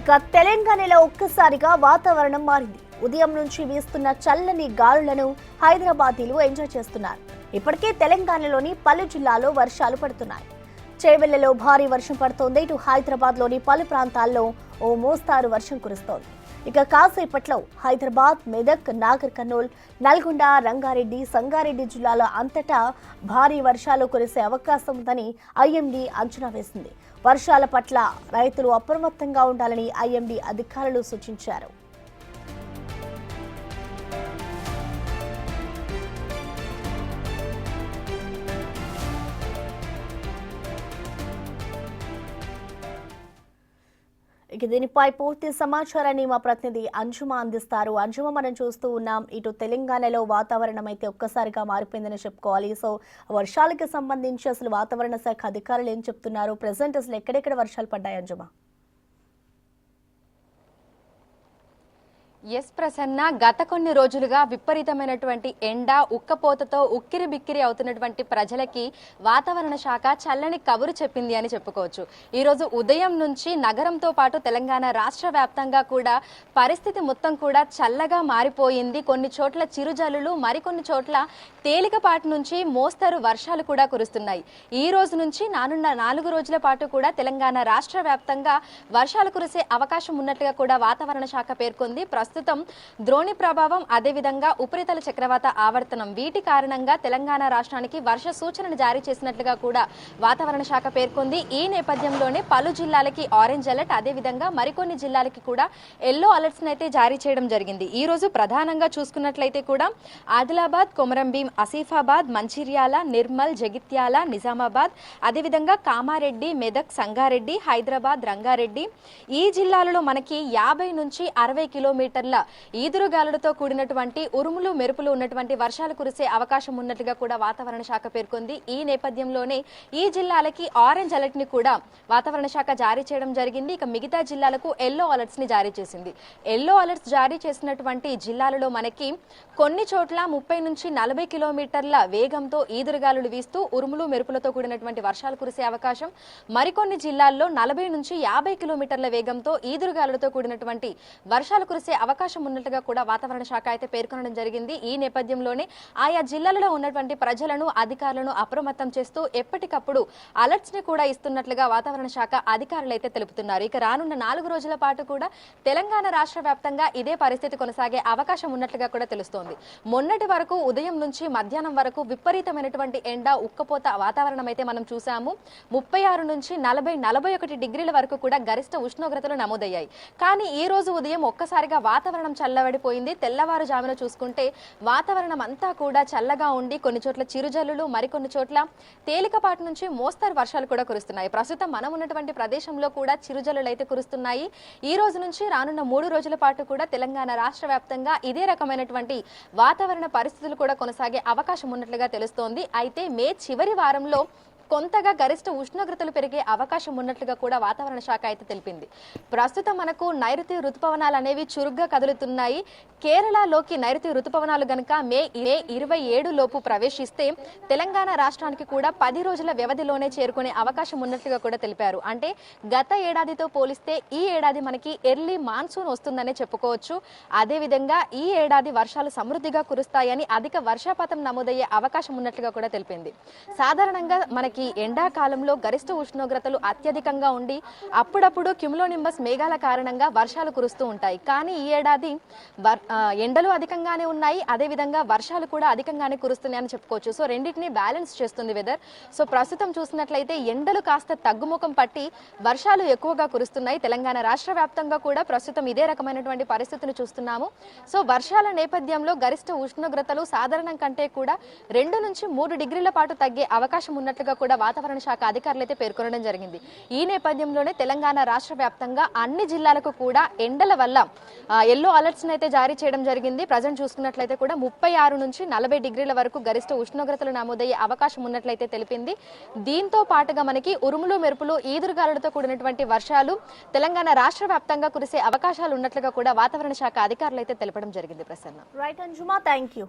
ఇక తెలంగాణలో ఒక్కసారిగా వాతావరణం మారింది. ఉదయం నుంచి వీస్తున్న చల్లని గాలులను హైదరాబాదీలు ఎంజాయ్ చేస్తున్నారు. ఇప్పటికే తెలంగాణలోని పలు జిల్లాల్లో వర్షాలు పడుతున్నాయి. చేవెళ్లలో భారీ వర్షం పడుతోంది. ఇటు హైదరాబాద్లోని పలు ప్రాంతాల్లో ఓ మోస్తారు వర్షం కురుస్తోంది. ఇక కాసేపట్లో హైదరాబాద్, మెదక్, నాగర్ కర్నూల్, నల్గొండ, రంగారెడ్డి, సంగారెడ్డి జిల్లాల అంతటా భారీ వర్షాలు కురిసే అవకాశం ఉందని ఐఎండీ అంచనా వేసింది. వర్షాల పట్ల రైతులు అప్రమత్తంగా ఉండాలని ఐఎండీ అధికారులు సూచించారు. ఇక దీనిపై పూర్తి సమాచారాన్ని మా ప్రతినిధి అంజుమ అందిస్తారు. అంజుమ, మనం చూస్తూ ఉన్నాం, ఇటు తెలంగాణలో వాతావరణం అయితే ఒక్కసారిగా మారిపోయిందని చెప్పుకోవాలి. సో వర్షాలకు సంబంధించి అసలు వాతావరణ శాఖ అధికారులు ఏం చెప్తున్నారు? ప్రెసెంట్ అసలు ఎక్కడెక్కడ వర్షాలు పడ్డాయి అంజుమ? ఎస్ ప్రసన్న, గత కొన్ని రోజులుగా విపరీతమైనటువంటి ఎండ, ఉక్కపోతతో ఉక్కిరి బిక్కిరి అవుతున్నటువంటి ప్రజలకి వాతావరణ శాఖ చల్లని కబురు చెప్పింది అని చెప్పుకోవచ్చు. ఈరోజు ఉదయం నుంచి నగరంతో పాటు తెలంగాణ రాష్ట్ర వ్యాప్తంగా కూడా పరిస్థితి మొత్తం కూడా చల్లగా మారిపోయింది. కొన్ని చోట్ల చిరుజల్లులు, మరికొన్ని చోట్ల తేలికపాటి నుంచి మోస్తరు వర్షాలు కూడా కురుస్తున్నాయి. ఈ రోజు నుంచి నానున్న 4 రోజుల పాటు కూడా తెలంగాణ రాష్ట్ర వ్యాప్తంగా వర్షాలు కురిసే అవకాశం ఉన్నట్లుగా కూడా వాతావరణ శాఖ పేర్కొంది. ప్రస్తుతం ద్రోణి ప్రభావం, అదేవిధంగా ఉపరితల చక్రవాత ఆవర్తనం, వీటి కారణంగా తెలంగాణ రాష్ట్రానికి వర్ష సూచనను జారీ చేసినట్లుగా కూడా వాతావరణ శాఖ పేర్కొంది. ఈ నేపథ్యంలోనే పలు జిల్లాలకి ఆరెంజ్ అలర్ట్, అదేవిధంగా మరికొన్ని జిల్లాలకి కూడా ఎల్లో అలర్ట్స్ అయితే జారీ చేయడం జరిగింది. ఈ రోజు ప్రధానంగా చూసుకున్నట్లయితే కూడా ఆదిలాబాద్, కొమరంభీం, ఆసిఫాబాద్, మంచిర్యాల, నిర్మల్, జగిత్యాల, నిజామాబాద్, అదేవిధంగా కామారెడ్డి, మెదక్, సంగారెడ్డి, హైదరాబాద్, రంగారెడ్డి, ఈ జిల్లాలలో మనకి 50 నుంచి 60 కిలోమీటర్ల ఈదురుగాలులతో కూడినటువంటి ఉరుములు, మెరుపులు ఉన్నటువంటి వర్షాలు కురిసే అవకాశం ఉన్నట్లుగా కూడా వాతావరణ శాఖ పేర్కొంది. ఈ నేపథ్యంలోనే ఈ జిల్లాలకి ఆరెంజ్ అలర్ట్ ని కూడా వాతావరణ శాఖ జారీ చేయడం జరిగింది. ఇక మిగతా జిల్లాలకు ఎల్లో అలర్ట్స్ ని జారీ చేసింది. ఎల్లో అలర్ట్స్ జారీ చేసినటువంటి జిల్లాలలో మనకి కొన్ని చోట్ల 30 నుంచి 40 కిలోమీటర్ల వేగంతో ఈదురుగాలులు వీస్తూ ఉరుములు, మెరుపులతో కూడినటువంటి వర్షాలు కురిసే అవకాశం, మరికొన్ని జిల్లాల్లో 40 నుంచి 50 కిలోమీటర్ల వేగంతో ఈదురుగాలులతో కూడినటువంటి వర్షాలు కురిసే అవకాశం ఉన్నట్లుగా కూడా వాతావరణ శాఖ అయితే పేర్కొనడం జరిగింది. ఈ నేపథ్యంలోనే ఆయా జిల్లాలలో ఉన్నటువంటి ప్రజలను, అధికారులను అప్రమత్తం చేస్తూ ఎప్పటికప్పుడు అలర్ట్స్ ని కూడా ఇస్తున్నట్లుగా వాతావరణ శాఖ అధికారులు అయితే తెలుపుతున్నారు. ఇక రానున్న 4 రోజుల పాటు కూడా తెలంగాణ రాష్ట్ర వ్యాప్తంగా ఇదే పరిస్థితి కొనసాగే అవకాశం ఉన్నట్లుగా కూడా తెలుస్తోంది. మొన్నటి వరకు ఉదయం నుంచి మధ్యాహ్నం వరకు విపరీతమైనటువంటి ఎండ, ఉక్కపోత వాతావరణం అయితే మనం చూసాము. 36 నుంచి 40, 41 డిగ్రీల వరకు కూడా గరిష్ట ఉష్ణోగ్రతలు నమోదయ్యాయి. కానీ ఈ రోజు ఉదయం ఒక్కసారిగా వాతావరణం చల్లబడిపోయింది. తెల్లవారుజామున చూసుకుంటే వాతావరణం అంతా కూడా చల్లగా ఉండి కొన్ని చోట్ల చిరుజల్లులు, మరికొన్ని చోట్ల తేలికపాటి నుంచి మోస్తరు వర్షాలు కూడా కురుస్తున్నాయి. ప్రస్తుతం మనం ఉన్నటువంటి ప్రదేశంలో కూడా చిరుజల్లులు అయితే కురుస్తున్నాయి. ఈ రోజు నుంచి రానున్న 3 రోజుల పాటు కూడా తెలంగాణ రాష్ట్ర వ్యాప్తంగా ఇదే రకమైనటువంటి వాతావరణ పరిస్థితులు కూడా కొనసాగే అవకాశం ఉన్నట్లుగా తెలుస్తోంది. అయితే మే చివరి వారంలో కొంతగా గరిష్ట ఉష్ణోగ్రతలు పెరిగే అవకాశం ఉన్నట్లుగా కూడా వాతావరణ శాఖ అయితే తెలిపింది. ప్రస్తుతం మనకు నైరుతి రుతుపవనాలు అనేవి చురుగ్గా కదులుతున్నాయి. కేరళలోకి నైరుతి రుతుపవనాలు గనుక మే 27 లోపు ప్రవేశిస్తే తెలంగాణ రాష్ట్రానికి కూడా 10 రోజుల వ్యవధిలోనే చేరుకునే అవకాశం ఉన్నట్లుగా కూడా తెలిపారు. అంటే గత ఏడాదితో పోలిస్తే ఈ ఏడాది మనకి ఎర్లీ మాన్సూన్ వస్తుందనే చెప్పుకోవచ్చు. అదేవిధంగా ఈ ఏడాది వర్షాలు సమృద్ధిగా కురుస్తాయని, అధిక వర్షపాతం నమోదయ్యే అవకాశం ఉన్నట్లుగా కూడా తెలిపింది. సాధారణంగా మనకి ఎండాకాలంలో గరిష్ట ఉష్ణోగ్రతలు అత్యధికంగా ఉండి అప్పుడప్పుడు క్యుములోనింబస్ మేఘాల కారణంగా వర్షాలు కురుస్తూ ఉంటాయి. కానీ ఈ ఏడాది ఎండలు అధికంగానే ఉన్నాయి, అదేవిధంగా వర్షాలు కూడా అధికంగానే కురుస్తున్నాయని చెప్పుకోవచ్చు. సో రెండింటినీ బ్యాలెన్స్ చేస్తుంది వెదర్. సో ప్రస్తుతం చూసినట్లయితే ఎండలు కాస్త తగ్గుముఖం పట్టి వర్షాలు ఎక్కువగా కురుస్తున్నాయి. తెలంగాణ రాష్ట్ర వ్యాప్తంగా కూడా ప్రస్తుతం ఇదే రకమైనటువంటి పరిస్థితిని చూస్తున్నాము. సో వర్షాల నేపథ్యంలో గరిష్ట ఉష్ణోగ్రతలు సాధారణం కంటే కూడా 2 నుంచి 3 డిగ్రీల పాటు తగ్గే అవకాశం ఉన్నట్లుగా కూడా వాతావరణ శాఖ అధికారులు అయితే పేర్కొనడం జరిగింది. ఈ నేపథ్యంలోనే తెలంగాణ రాష్ట్ర వ్యాప్తంగా అన్ని జిల్లాలకు కూడా ఎండల వల్ల ఎల్లో అలర్ట్స్ అయితే జారీ చేయడం జరిగింది. ప్రజెంట్ చూసుకున్నట్లయితే కూడా 36 నుంచి 40 డిగ్రీల వరకు గరిష్ట ఉష్ణోగ్రతలు నమోదయ్యే అవకాశం ఉన్నట్లయితే తెలిపింది. దీంతో పాటుగా మనకి ఉరుములు, మెరుపులు, ఈదురుగాలులతో కూడినటువంటి వర్షాలు తెలంగాణ రాష్ట్ర వ్యాప్తంగా కురిసే అవకాశాలు ఉన్నట్లుగా కూడా వాతావరణ శాఖ అధికారులు అయితే తెలపడం జరిగింది. ప్రసన్న. రైట్ అంజుమా, థ్యాంక్ యూ.